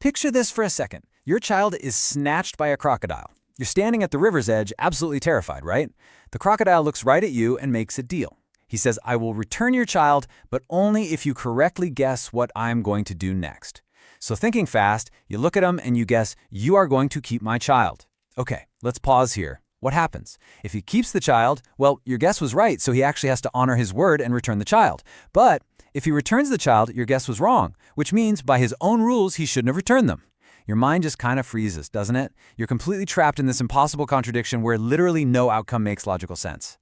Picture this for a second. Your child is snatched by a crocodile. You're standing at the river's edge, absolutely terrified, right? The crocodile looks right at you and makes a deal. He says, I will return your child, but only if you correctly guess what I'm going to do next. So thinking fast, you look at him and you guess, you are going to keep my child. Okay, let's pause here. What happens? If he keeps the child, well, your guess was right, so he actually has to honor his word and return the child. But if he returns the child, your guess was wrong, which means by his own rules, he shouldn't have returned them. Your mind just kind of freezes, doesn't it? You're completely trapped in this impossible contradiction where literally no outcome makes logical sense.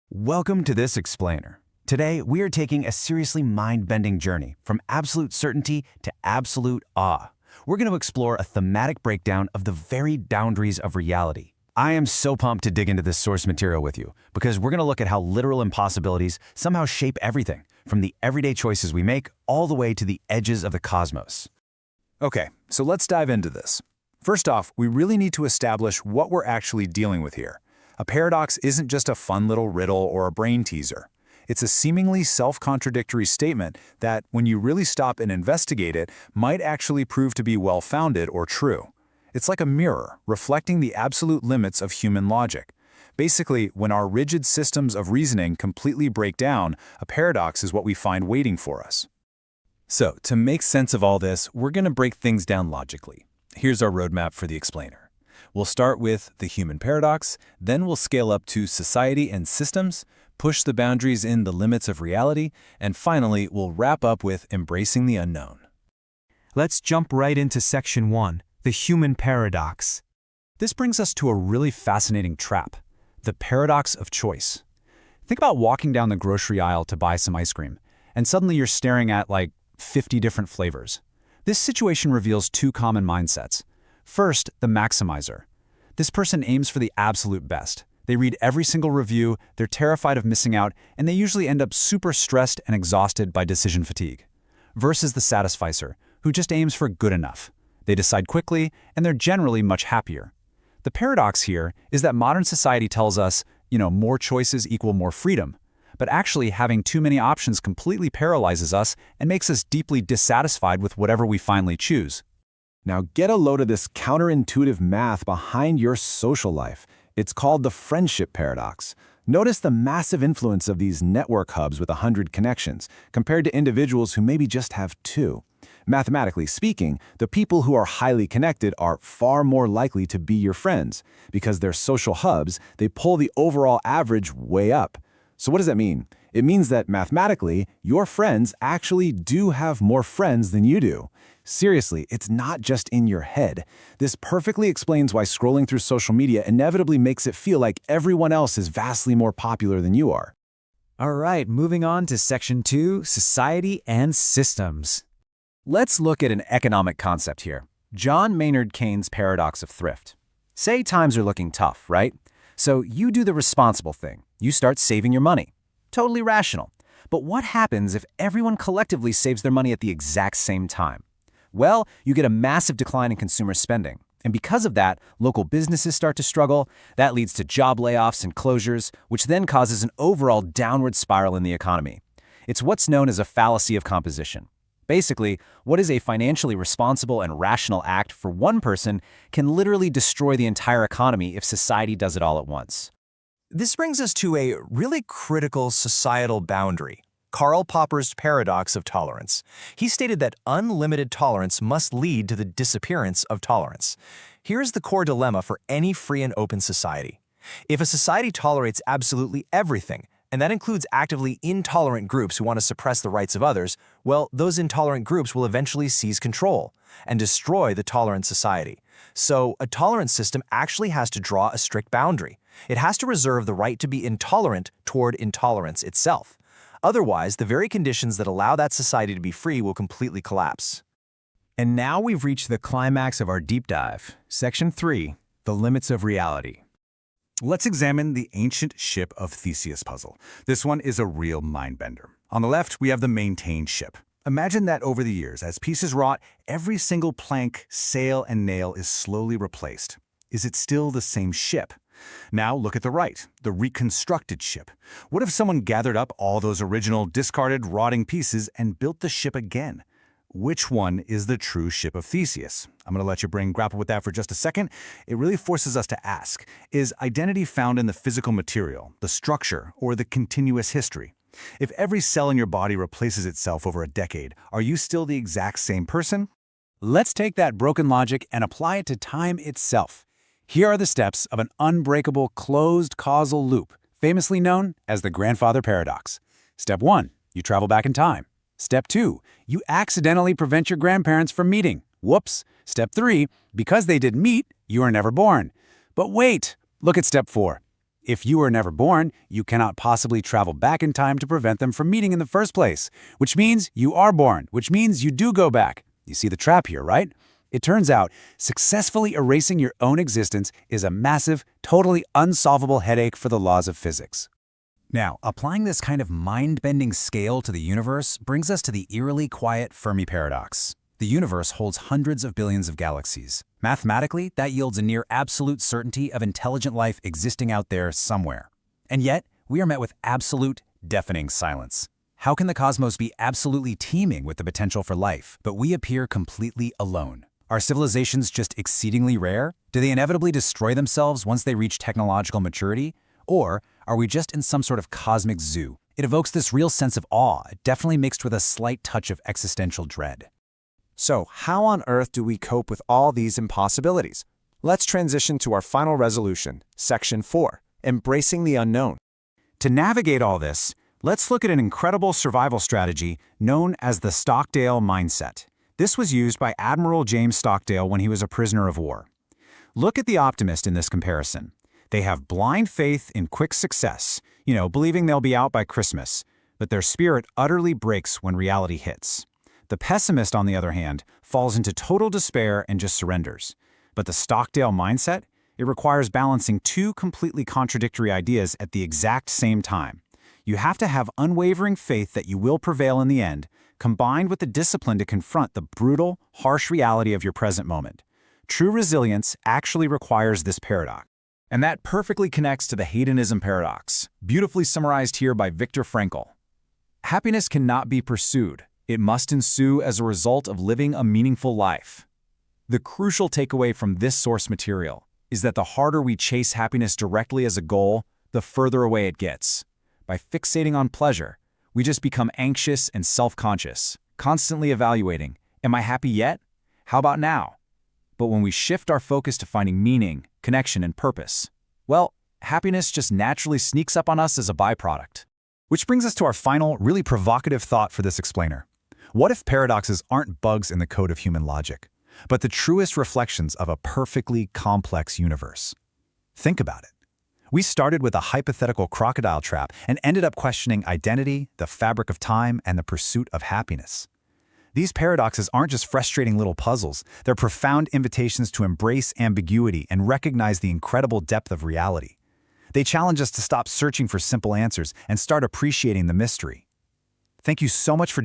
Welcome to This Explainer. Today, we are taking a seriously mind-bending journey from absolute certainty to absolute awe. We're going to explore a thematic breakdown of the very boundaries of reality. I am so pumped to dig into this source material with you because we're going to look at how literal impossibilities somehow shape everything, from the everyday choices we make all the way to the edges of the cosmos. Okay, so let's dive into this. First off, we really need to establish what we're actually dealing with here. A paradox isn't just a fun little riddle or a brain teaser. It's a seemingly self-contradictory statement that, when you really stop and investigate it, might actually prove to be well-founded or true. It's like a mirror, reflecting the absolute limits of human logic. Basically, when our rigid systems of reasoning completely break down, a paradox is what we find waiting for us. So, to make sense of all this, we're going to break things down logically. Here's our roadmap for the explainer. We'll start with the human paradox, then we'll scale up to society and systems, push the boundaries in the limits of reality, and finally, we'll wrap up with embracing the unknown. Let's jump right into Section 1, the human paradox. This brings us to a really fascinating trap, the paradox of choice. Think about walking down the grocery aisle to buy some ice cream, and suddenly you're staring at like 50 different flavors. This situation reveals two common mindsets. First, the maximizer. This person aims for the absolute best. They read every single review, they're terrified of missing out, and they usually end up super stressed and exhausted by decision fatigue. Versus the satisficer, who just aims for good enough. They decide quickly, and they're generally much happier. The paradox here is that modern society tells us, more choices equal more freedom. But actually, having too many options completely paralyzes us and makes us deeply dissatisfied with whatever we finally choose. Now get a load of this counterintuitive math behind your social life. It's called the friendship paradox. Notice the massive influence of these network hubs with 100 connections compared to individuals who maybe just have 2. Mathematically speaking, the people who are highly connected are far more likely to be your friends because their social hubs, they pull the overall average way up. So what does that mean? It means that mathematically, your friends actually do have more friends than you do. Seriously, it's not just in your head. This perfectly explains why scrolling through social media inevitably makes it feel like everyone else is vastly more popular than you are. All right, moving on to Section 2, society and systems. Let's look at an economic concept here. John Maynard Keynes' paradox of thrift. Say times are looking tough, right? So you do the responsible thing. You start saving your money. Totally rational. But what happens if everyone collectively saves their money at the exact same time? Well, you get a massive decline in consumer spending. And because of that, local businesses start to struggle. That leads to job layoffs and closures, which then causes an overall downward spiral in the economy. It's what's known as a fallacy of composition. Basically, what is a financially responsible and rational act for one person can literally destroy the entire economy if society does it all at once. This brings us to a really critical societal boundary, Karl Popper's paradox of tolerance. He stated that unlimited tolerance must lead to the disappearance of tolerance. Here's the core dilemma for any free and open society. If a society tolerates absolutely everything, and that includes actively intolerant groups who want to suppress the rights of others, well, those intolerant groups will eventually seize control and destroy the tolerant society. So a tolerance system actually has to draw a strict boundary. It has to reserve the right to be intolerant toward intolerance itself. Otherwise, the very conditions that allow that society to be free will completely collapse. And now we've reached the climax of our deep dive. Section 3, the limits of reality. Let's examine the ancient ship of Theseus puzzle. This one is a real mind-bender. On the left, we have the maintained ship. Imagine that over the years, as pieces rot, every single plank, sail, and nail is slowly replaced. Is it still the same ship? Now look at the right, the reconstructed ship. What if someone gathered up all those original, discarded, rotting pieces and built the ship again? which one is the true ship of Theseus? I'm going to let your brain grapple with that for just a second. It really forces us to ask, is identity found in the physical material, the structure, or the continuous history? If every cell in your body replaces itself over a decade, are you still the exact same person? Let's take that broken logic and apply it to time itself. Here are the steps of an unbreakable closed causal loop, famously known as the grandfather paradox. Step 1, you travel back in time. Step 2, you accidentally prevent your grandparents from meeting. Whoops. Step 3, because they didn't meet, you were never born. But wait, look at step 4. If you were never born, you cannot possibly travel back in time to prevent them from meeting in the first place, which means you are born, which means you do go back. You see the trap here, right? It turns out, successfully erasing your own existence is a massive, totally unsolvable headache for the laws of physics. Now, applying this kind of mind-bending scale to the universe brings us to the eerily quiet Fermi paradox. The universe holds hundreds of billions of galaxies. Mathematically, that yields a near absolute certainty of intelligent life existing out there somewhere. And yet, we are met with absolute, deafening silence. How can the cosmos be absolutely teeming with the potential for life, but we appear completely alone? Are civilizations just exceedingly rare? Do they inevitably destroy themselves once they reach technological maturity? Or are we just in some sort of cosmic zoo? It evokes this real sense of awe, definitely mixed with a slight touch of existential dread. So, how on earth do we cope with all these impossibilities? Let's transition to our final resolution, Section 4, Embracing the Unknown. To navigate all this, let's look at an incredible survival strategy known as the Stockdale mindset. This was used by Admiral James Stockdale when he was a prisoner of war. Look at the optimist in this comparison. They have blind faith in quick success, believing they'll be out by Christmas, but their spirit utterly breaks when reality hits. The pessimist, on the other hand, falls into total despair and just surrenders. But the Stockdale mindset, it requires balancing two completely contradictory ideas at the exact same time. You have to have unwavering faith that you will prevail in the end, combined with the discipline to confront the brutal, harsh reality of your present moment. True resilience actually requires this paradox. And that perfectly connects to the hedonism paradox, beautifully summarized here by Viktor Frankl. Happiness cannot be pursued. It must ensue as a result of living a meaningful life. The crucial takeaway from this source material is that the harder we chase happiness directly as a goal, the further away it gets. By fixating on pleasure, we just become anxious and self-conscious, constantly evaluating, am I happy yet? How about now? But when we shift our focus to finding meaning, connection, and purpose, well, happiness just naturally sneaks up on us as a byproduct. Which brings us to our final, really provocative thought for this explainer. What if paradoxes aren't bugs in the code of human logic, but the truest reflections of a perfectly complex universe? Think about it. We started with a hypothetical crocodile trap and ended up questioning identity, the fabric of time, and the pursuit of happiness. These paradoxes aren't just frustrating little puzzles, they're profound invitations to embrace ambiguity and recognize the incredible depth of reality. They challenge us to stop searching for simple answers and start appreciating the mystery. Thank you so much for